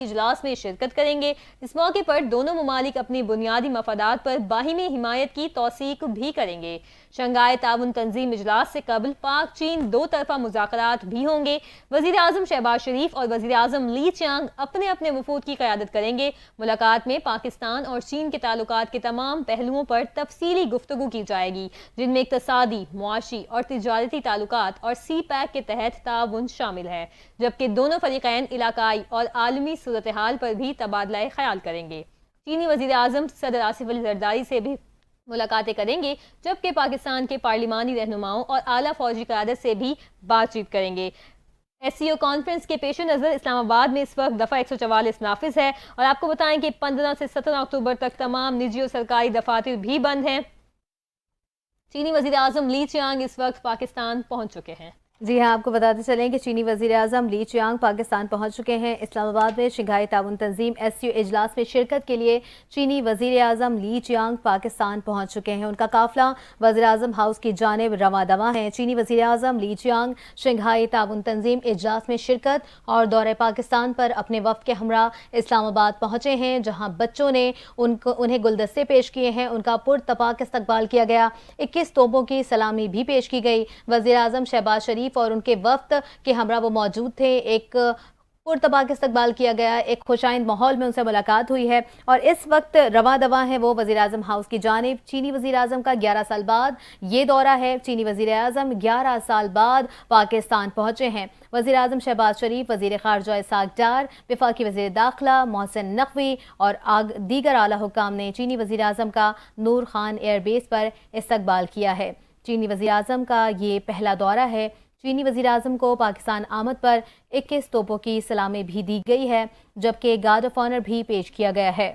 اجلاس میں شرکت کریں گے۔ اس موقع پر دونوں ممالک اپنی بنیادی مفادات پر باہمی حمایت کی توثیق بھی کریں گے۔ شنگھائی تعاون تنظیم اجلاس سے قبل پاک چین دو طرفہ مذاکرات بھی ہوں گے۔ وزیر اعظم شہباز شریف اور وزیر اعظم لی چیانگ اپنے اپنے وفود کی قیادت کریں گے۔ ملاقات میں پاکستان اور چین کے تعلقات کے تمام پہلوؤں پر تفصیلی گفتگو کی جائے گی، جن میں اقتصادی، معاشی اور تجارتی تعلقات اور سی پیک کے تحت تعاون شامل ہے، جبکہ دونوں فریقین علاقائی اور عالمی صورتحال پر بھی تبادلہ خیال کریں گے۔ چینی وزیر اعظم صدر آصف علی زرداری سے بھی ملاقاتیں کریں گے، جبکہ پاکستان کے پارلیمانی رہنماؤں اور اعلیٰ فوجی قیادت سے بھی بات چیت کریں گے۔ ایس سی او کانفرنس کے پیش نظر اسلام آباد میں اس وقت دفعہ 144 نافذ ہے، اور آپ کو بتائیں کہ 15 سے 17 اکتوبر تک تمام نجی اور سرکاری دفاتر بھی بند ہیں۔ چینی وزیر اعظم لی چیانگ اس وقت پاکستان پہنچ چکے ہیں۔ جی ہاں، آپ کو بتاتے چلیں کہ چینی وزیر اعظم لی چیانگ پاکستان پہنچ چکے ہیں۔ اسلام آباد میں شنگھائی تعاون تنظیم SCO اجلاس میں شرکت کے لیے چینی وزیر اعظم لی چیانگ پاکستان پہنچ چکے ہیں۔ ان کا قافلہ وزیر اعظم ہاؤس کی جانب رواں دواں ہے۔ چینی وزیر اعظم لی چیانگ شنگھائی تعاون تنظیم اجلاس میں شرکت اور دورہ پاکستان پر اپنے وفد کے ہمراہ اسلام آباد پہنچے ہیں، جہاں بچوں نے انہیں گلدستے پیش کیے ہیں۔ ان کا پرتپاک استقبال کیا گیا، 21 توپوں کی سلامی بھی پیش کی گئی۔ وزیر اعظم شہباز شریف اور ان کے وفد کے ہمراہ وہ موجود تھے۔ ایک پرتپاک استقبال کیا گیا، ایک خوشائند ماحول میں ان سے ملاقات ہوئی ہے، اور اس وقت رواں دواں ہے وہ وزیر اعظم ہاؤس کی جانب۔ چینی وزیر اعظم کا 11 سال بعد یہ دورہ ہے۔ چینی وزیر اعظم 11 سال بعد پاکستان پہنچے ہیں۔ وزیر اعظم شہباز شریف، وزیر خارجہ اسحاق ڈار، وفاقی وزیر داخلہ محسن نقوی اور دیگر اعلیٰ حکام نے چینی وزیر اعظم کا نور خان ایئر بیس پر استقبال کیا ہے۔ چینی وزیر اعظم کا یہ پہلا دورہ ہے۔ چینی وزیر اعظم کو پاکستان آمد پر 21 توپوں کی سلامی بھی دی گئی ہے، جبکہ گارڈ آف آنر بھی پیش کیا گیا ہے۔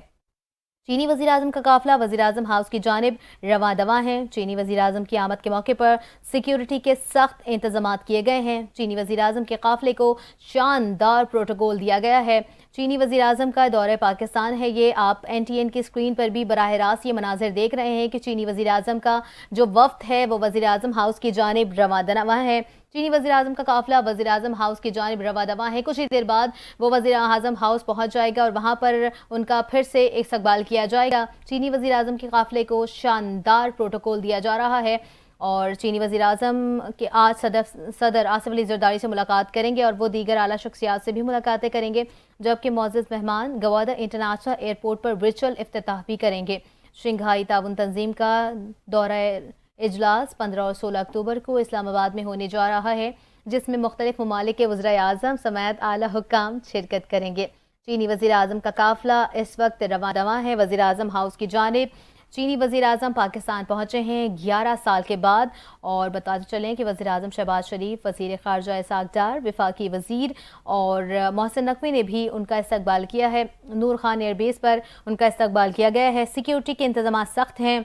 چینی وزیر اعظم کا قافلہ وزیر اعظم ہاؤس کی جانب رواں دواں ہے۔ چینی وزیر اعظم کی آمد کے موقع پر سیکیورٹی کے سخت انتظامات کیے گئے ہیں۔ چینی وزیر اعظم کے قافلے کو شاندار پروٹوکول دیا گیا ہے۔ چینی وزیر اعظم کا دورہ پاکستان ہے یہ۔ آپ NTN کی اسکرین پر بھی براہ راست یہ مناظر دیکھ رہے ہیں کہ چینی وزیر اعظم کا جو وفد ہے وہ وزیر اعظم ہاؤس کی جانب رواں دواں ہے۔ چینی وزیر اعظم کا قافلہ وزیر اعظم ہاؤس کی جانب رواں دواں ہے۔ کچھ ہی دیر بعد وہ وزیر اعظم ہاؤس پہنچ جائے گا اور وہاں پر ان کا پھر سے استقبال کیا جائے گا۔ چینی وزیر اعظم کے قافلے کو شاندار پروٹوکول دیا جا رہا ہے، اور چینی وزیر اعظم کے آج صدر آصف علی زرداری سے ملاقات کریں گے، اور وہ دیگر اعلیٰ شخصیات سے بھی ملاقاتیں کریں گے، جبکہ معزز مہمان گوادر انٹرنیشنل ایئرپورٹ پر ورچوئل افتتاح بھی کریں گے۔ شنگھائی تعاون تنظیم کا دورہ اجلاس 15 اور 16 اکتوبر کو اسلام آباد میں ہونے جا رہا ہے، جس میں مختلف ممالک کے وزرائے اعظم سمیت اعلیٰ حکام شرکت کریں گے۔ چینی وزیر اعظم کا قافلہ اس وقت رواں دواں ہے وزیر اعظم ہاؤس کی جانب۔ چینی وزیر اعظم پاکستان پہنچے ہیں 11 سال کے بعد، اور بتاتے چلیں کہ وزیر اعظم شہباز شریف، وزیر خارجہ اسحاق ڈار، وفاقی وزیر اور محسن نقوی نے بھی ان کا استقبال کیا ہے۔ نور خان ایئر بیس پر ان کا استقبال کیا گیا ہے۔ سیکیورٹی کے انتظامات سخت ہیں،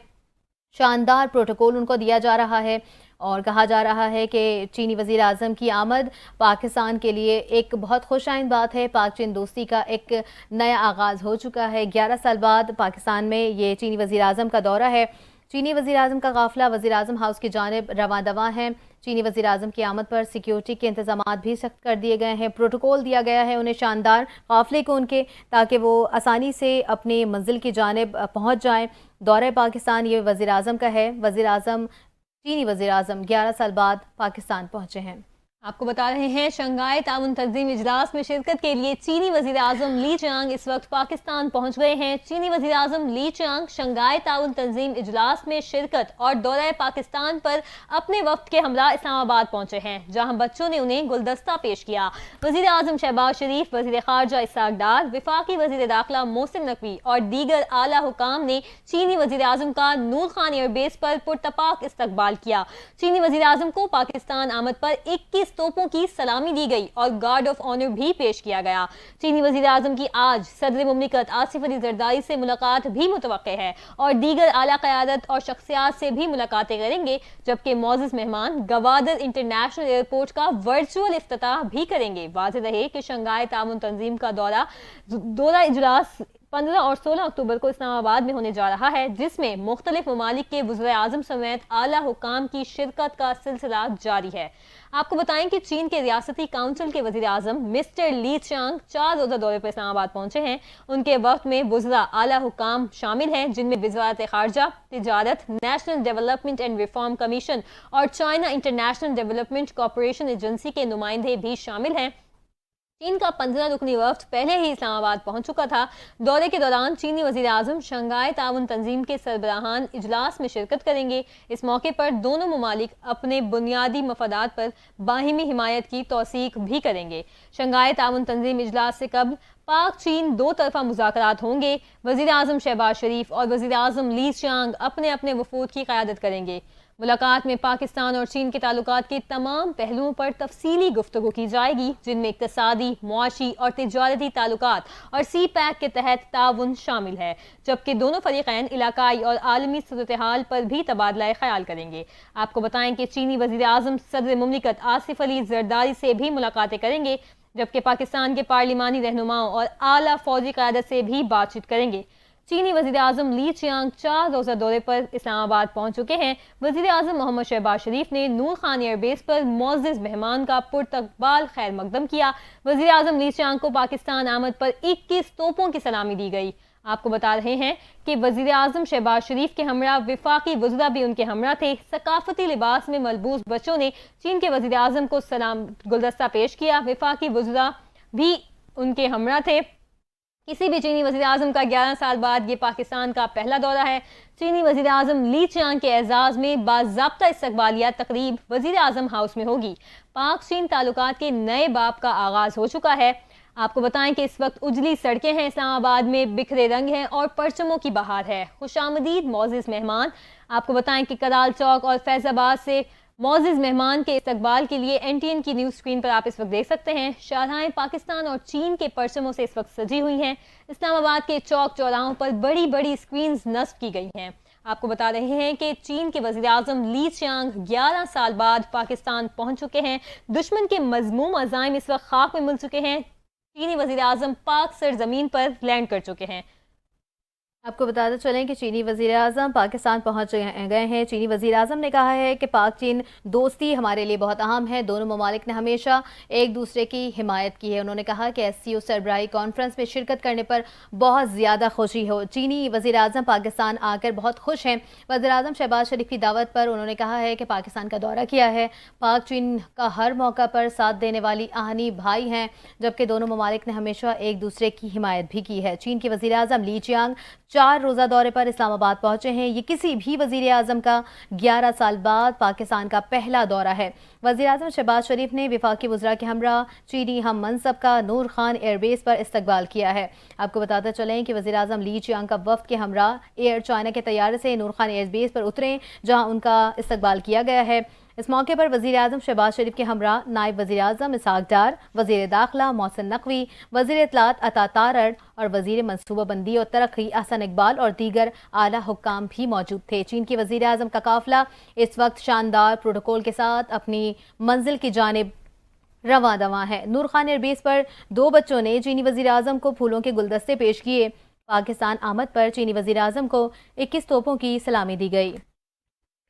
شاندار پروٹوکول ان کو دیا جا رہا ہے، اور کہا جا رہا ہے کہ چینی وزیر اعظم کی آمد پاکستان کے لیے ایک بہت خوش آئند بات ہے۔ پاک چین دوستی کا ایک نیا آغاز ہو چکا ہے۔ 11 سال بعد پاکستان میں یہ چینی وزیر اعظم کا دورہ ہے۔ چینی وزیر اعظم کا قافلہ وزیر اعظم ہاؤس کی جانب رواں دواں ہے۔ چینی وزیر اعظم کی آمد پر سیکیورٹی کے انتظامات بھی سخت کر دیے گئے ہیں۔ پروٹوکول دیا گیا ہے انہیں شاندار قافلے کو ان کے، تاکہ وہ آسانی سے اپنی منزل کی جانب پہنچ جائیں۔ دورہ پاکستان یہ وزیر اعظم کا ہے۔ چینی وزیر اعظم 11 سال بعد پاکستان پہنچے ہیں۔ آپ کو بتا رہے ہیں شنگھائی تعاون تنظیم اجلاس میں شرکت کے لیے چینی وزیر اعظم لی چیانگ اس وقت پاکستان پہنچ گئے ہیں۔ چینی وزیر اعظم لی چیانگ شنگھائی تعاون تنظیم اجلاس میں شرکت اور دورہ پاکستان پر اپنے وفد کے ہمراہ اسلام آباد پہنچے ہیں، جہاں بچوں نے انہیں گلدستہ پیش کیا۔ وزیر اعظم شہباز شریف، وزیر خارجہ اسحاق ڈار، وفاقی وزیر داخلہ محسن نقوی اور دیگر اعلیٰ حکام نے چینی وزیر اعظم کا نور خان ایئر بیس پر پرتپاک استقبال کیا۔ چینی وزیر اعظم کو پاکستان آمد پر 21 توپوں کی سلامی دی گئی اور گارڈ آف آنر بھی پیش کیا گیا۔ چینی وزیر اعظم کی آج صدر مملکت آصف علی زرداری سے ملاقات بھی متوقع ہے، اور دیگر اعلیٰ قیادت اور شخصیات سے بھی ملاقاتیں کریں گے، جبکہ معزز مہمان گوادر انٹرنیشنل ایئرپورٹ کا ورچوئل افتتاح بھی کریں گے۔ واضح رہے کہ شنگھائی تعاون تنظیم کا دورہ اجلاس 15 और 16 अक्टूबर को इस्लामाबाद में होने जा रहा है, जिसमें मुख्तलिफ ममालिक के वज़ीर आज़म समेत आला हुकाम की शिरकत का सिलसिला जारी है। आपको बताएं कि चीन के रियासती काउंसिल के वज़ीर आज़म मिस्टर ली चियांग 4 रोज़ा दौरे पर इस्लामाबाद पहुंचे हैं। उनके वक्त में वज़रा आला हुकाम शामिल हैं, जिनमें वज़ारत ख़ारजा, तिजारत, national development and reform commission और China international development corporation agency के नुमाइंदे भी शामिल हैं। चीन का 15 रुकनी वफ्द पहले ही इस्लामाबाद पहुंच चुका था। दौरे के दौरान चीनी वज़ीर आज़म शंघाई ताउन तंजीम के सरबराहान इजलास में शिरकत करेंगे। इस मौके पर दोनों ममालिक अपने बुनियादी मफादात पर बाहिमी हिमायत की तौसीक भी करेंगे। शंघाई ताउन तंजीम इजलास से कबल पाक चीन दो तरफा मुज़ाकरात होंगे। वज़ीर आज़म शहबाज शरीफ और वज़ीर आज़म ली चियांग अपने अपने वफूद की क़यादत करेंगे। मुलाकात में पाकिस्तान और चीन के ताल्लुकात के तमाम पहलुओं पर तफसीली गुफ्तगू की जाएगी, जिनमें इक़्तिसादी, मुआशी और तिजारती ताल्लुकात और सी पैक के तहत ताउन शामिल है, जबकि दोनों फरीक़ैन इलाकाई और आलमी सूरत-ए-हाल पर भी तबादला ख़याल करेंगे। आपको बताएं कि चीनी वज़ीर आज़म सदर मुमलिकत आसिफ अली ज़रदारी से भी मुलाकातें करेंगे, जबकि पाकिस्तान के पार्लिमानी रहनुमाओं और आला फौजी क़यादत से भी बातचीत करेंगे। चीनी वज़ीर आज़म ली चियांग 4 रोज़ा दौरे पर इस्लामाबाद पहुंच चुके हैं। वज़ीर आज़म मोहम्मद शहबाज शरीफ ने नूर खान एयरबेस पर मोअज़्ज़ज़ मेहमान का पुरतकबाल खैर मकदम किया। वज़ीर आज़म ली चियांग को पाकिस्तान आमद पर 21 तोपों की सलामी दी गई। आपको बता रहे हैं कि वज़ीर आज़म शहबाज शरीफ के हमरा विफाकी वज़रा भी उनके हमरा थे। सकाफती लिबास में मलबूस बच्चों ने चीन के वज़ीर आज़म को सलाम गुलदस्ता पेश किया। विफाकी वज़रा भी उनके हमरा थे। किसी भी चीनी वज़ीर आज़म का 11 साल बाद ये पाकिस्तान का पहला दौरा है। चीनी वज़ीर आज़म ली चियांग के एजाज़ में बाज़ाब्ता इस्तकबालिया तकरीब वज़ीर आज़म हाउस में होगी। पाक चीन ताल्लुकात के नए बाब का आगाज़ हो चुका है। आपको बताएं कि इस वक्त उजली सड़कें हैं, इस्लामाबाद में बिखरे रंग हैं और परचमों की बहार है। खुशामदीद मोअज़्ज़ज़ मेहमान। आपको बताएं कि कराल चौक और फैज़ाबाद से मोअज़्ज़ज़ मेहमान के इस्तकबाल के लिए NTN की न्यूज़ स्क्रीन पर आप इस वक्त देख सकते हैं। शाहराहें पाकिस्तान और चीन के परचमों से इस वक्त सजी हुई हैं। इस्लामाबाद के चौक चौराहों पर बड़ी बड़ी स्क्रीन्स नस्ब की गई हैं। आपको बता रहे हैं कि चीन के वज़ीर आज़म ली चियांग 11 साल बाद पाकिस्तान पहुंच चुके हैं। दुश्मन के मज़मूम अज़ाइम इस वक्त खाक में मिल चुके हैं। चीनी वज़ीर आज़म पाक सरजमीन पर लैंड कर चुके हैं। आपको बताते चलें कि चीनी वज़ीर आज़म पाकिस्तान पहुंच गए हैं। चीनी वज़ीर आज़म ने कहा है कि पाक चीन दोस्ती हमारे लिए बहुत अहम है। दोनों ममालिक ने हमेशा एक दूसरे की हिमायत की है। उन्होंने कहा कि SCO सरबराही कॉन्फ्रेंस में शिरकत करने पर बहुत ज़्यादा खुशी हो। चीनी वज़ीर आज़म पाकिस्तान आकर बहुत खुश हैं। वज़ीर आज़म शहबाज शरीफ की दावत पर उन्होंने कहा है कि पाकिस्तान का दौरा किया है। पाक चीन का हर मौका पर साथ देने वाली आहनी भाई हैं, जबकि दोनों ममालिक ने हमेशा एक दूसरे की हिमायत भी की है। चीन के वज़ीर आज़म ली चियांग 4 रोज़ा दौरे पर इस्लामाबाद पहुंचे हैं। ये किसी भी वज़ीर आज़म का 11 साल बाद पाकिस्तान का पहला दौरा है। वज़ीर आज़म शहबाज शरीफ ने विफाकी वज़रा के हमरा चीनी हम मनसब का नूर खान एयरबेस पर इस्तकबाल किया है। आपको बताते चलें कि वज़ीर आज़म ली चियांग का वफ़द के हमरा एयर चाइना के तैयारे से नूर खान एयरबेस पर उतरे, जहाँ उनका इस्तकबाल किया गया है। इस मौके पर वज़ीर आज़म शहबाज शरीफ के हमरा नायब वज़ीर आज़म इसहाक डार, वज़ीर दाखिला मोहसिन नकवी, वज़ीर इत्तलात अता तारड़ और वज़ीर मनसूबाबंदी और तरक्की अहसन इकबाल और दीगर आला हुक्काम भी मौजूद थे। चीन के वज़ीर आज़म का काफ़िला इस वक्त शानदार प्रोटोकॉल के साथ अपनी मंजिल की जानिब रवां दवां है। नूर खान एयरबेस पर 2 बच्चों ने चीनी वज़ीर आज़म को फूलों के गुलदस्ते पेश किए। पाकिस्तान आमद पर चीनी वज़ीर आज़म को 21 तोपों की सलामी दी गई।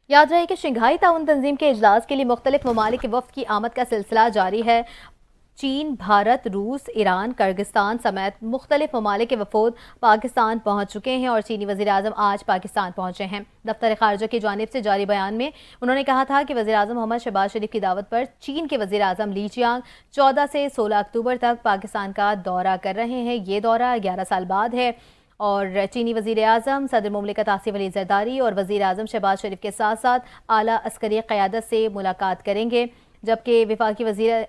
याद रहे कि शंघाई ताउन तंजीम के इजलास के लिए मुख्तलिफ ममालिक के वफ़द की आमद का सिलसिला जारी है। चीन, भारत, रूस, ईरान, किर्गिस्तान समेत मुख्तलिफ ममालिक के वफूद पाकिस्तान पहुंच चुके हैं और चीनी वज़ीर आज़म आज पाकिस्तान पहुंचे हैं। दफ्तर ख़ारजा की जानिब से जारी बयान में उन्होंने कहा था कि वज़ीर आज़म मोहम्मद शहबाज शरीफ की दावत पर चीन के वज़ीर आज़म ली चियांग 14 से 16 अक्टूबर तक पाकिस्तान का दौरा कर रहे हैं। ये दौरा 11 साल बाद है और चीनी वज़ीर आज़म सदर मुमलिकत आसिफ अली ज़रदारी और वज़ीर आज़म शहबाज शरीफ के साथ साथ आला अस्करी क़यादत से मुलाकात करेंगे। जबकि विफाकी वज़ीर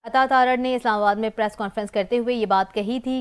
अता तारड़ ने इस्लामाबाद में प्रेस कॉन्फ्रेंस करते हुए ये बात कही थी कि